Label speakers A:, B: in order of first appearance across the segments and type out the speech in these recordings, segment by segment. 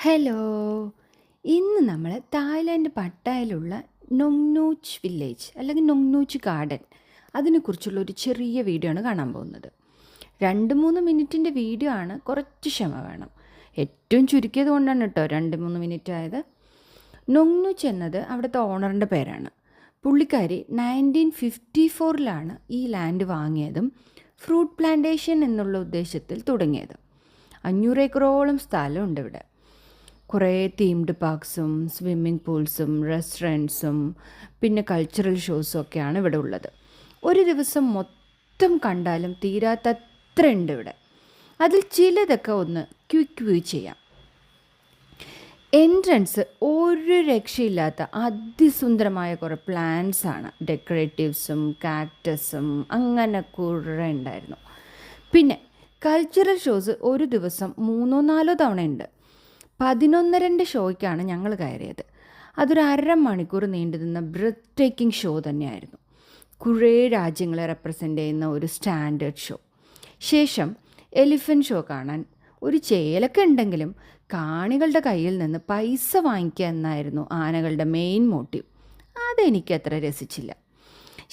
A: Hello! ഇന്ന് നമ്മൾ Thailand പട്ടായയിലുള്ള നൊങ്നൂച്ച് village അല്ലെങ്കിൽ നൊങ്നൂച്ച് ഗാർഡൻ അതിനെക്കുറിച്ചുള്ള ഒരു ചെറിയ വീഡിയോ ആണ് കാണാൻ പോകുന്നത്. 2-3 മിനിറ്റിൻ്റെ വീഡിയോ ആണ്, കുറച്ച് ക്ഷമ വേണം. ഏറ്റവും ചുരുക്കിയത് കൊണ്ടാണ് കേട്ടോ 2-3 മിനിറ്റ് ആയത്. നൊങ്നൂച്ച് എന്നത് അവിടുത്തെ ഓണറിൻ്റെ പേരാണ്. പുള്ളിക്കാരി 1954 ഈ ലാൻഡ് വാങ്ങിയതും ഫ്രൂട്ട് പ്ലാന്റേഷൻ എന്നുള്ള ഉദ്ദേശത്തിൽ തുടങ്ങിയത്. 500 ഏക്കറോളം സ്ഥലമുണ്ട് ഇവിടെ. കുറേ തീംഡ് പാർക്സും സ്വിമ്മിംഗ് പൂൾസും റെസ്റ്റോറൻറ്റ്സും പിന്നെ കൾച്ചറൽ ഷോസും ഒക്കെയാണ് ഇവിടെ ഉള്ളത്. ഒരു ദിവസം മൊത്തം കണ്ടാലും തീരാത്തത്ര ഉണ്ട് ഇവിടെ. അതിൽ ചിലതൊക്കെ ഒന്ന് ക്വിക്ക് വ്യൂ ചെയ്യാം. എൻട്രൻസ് ഒരു രക്ഷയില്ലാത്ത അതിസുന്ദരമായ കുറേ പ്ലാന്റ്സ് ആണ്. ഡെക്കറേറ്റീവ്സും കാക്ടസും അങ്ങനെ കുറേ ഉണ്ടായിരുന്നു. പിന്നെ കൾച്ചറൽ ഷോസ് ഒരു ദിവസം 3-4 തവണ ഉണ്ട്. 11:30 ഷോയ്ക്കാണ് ഞങ്ങൾ കയറിയത്. അതൊരു അരമണിക്കൂർ നീണ്ടു നിന്ന ബ്രെത്ത് ടേക്കിംഗ് ഷോ തന്നെയായിരുന്നു. കുറേ രാജ്യങ്ങളെ റെപ്രസെൻ്റ് ചെയ്യുന്ന ഒരു സ്റ്റാൻഡേർഡ് ഷോ. ശേഷം എലിഫൻറ്റ് ഷോ കാണാൻ ഒരു ചേലൊക്കെ ഉണ്ടെങ്കിലും കാണികളുടെ കയ്യിൽ നിന്ന് പൈസ വാങ്ങിക്കുക എന്നായിരുന്നു ആനകളുടെ മെയിൻ മോട്ടീവ്. അതെനിക്കത്ര രസിച്ചില്ല.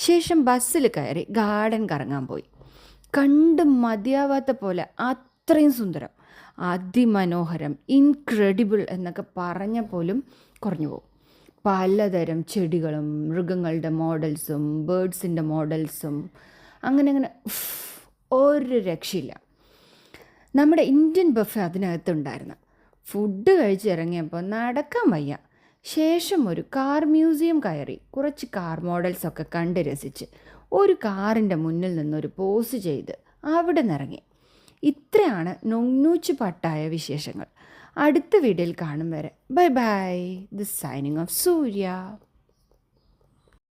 A: ശേഷം ബസ്സിൽ കയറി ഗാർഡൻ കറങ്ങാൻ പോയി. കണ്ട് മതിയാവാത്ത പോലെ അത്രയും സുന്ദരം, അതിമനോഹരം, ഇൻക്രെഡിബിൾ എന്നൊക്കെ പറഞ്ഞ പോലും കുറഞ്ഞു പോകും. പലതരം ചെടികളും മൃഗങ്ങളുടെ മോഡൽസും ബേഡ്സിൻ്റെ മോഡൽസും അങ്ങനെ ഒരു രക്ഷയില്ല. നമ്മുടെ ഇന്ത്യൻ ബഫെ അതിനകത്തുണ്ടായിരുന്നു. ഫുഡ് കഴിച്ചിറങ്ങിയപ്പോൾ നടക്കാൻ വയ്യ. ശേഷം ഒരു കാർ മ്യൂസിയം കയറി കുറച്ച് കാർ മോഡൽസൊക്കെ കണ്ട് രസിച്ച് ഒരു കാറിൻ്റെ മുന്നിൽ നിന്നൊരു പോസ് ചെയ്ത് അവിടെ നിന്നിറങ്ങി. ഇത്രയാണ് നൊങ്നൂച്ച് പട്ടായ വിശേഷങ്ങൾ. അടുത്ത വീഡിയോയിൽ കാണും വരെ bye bye. This signing off Surya.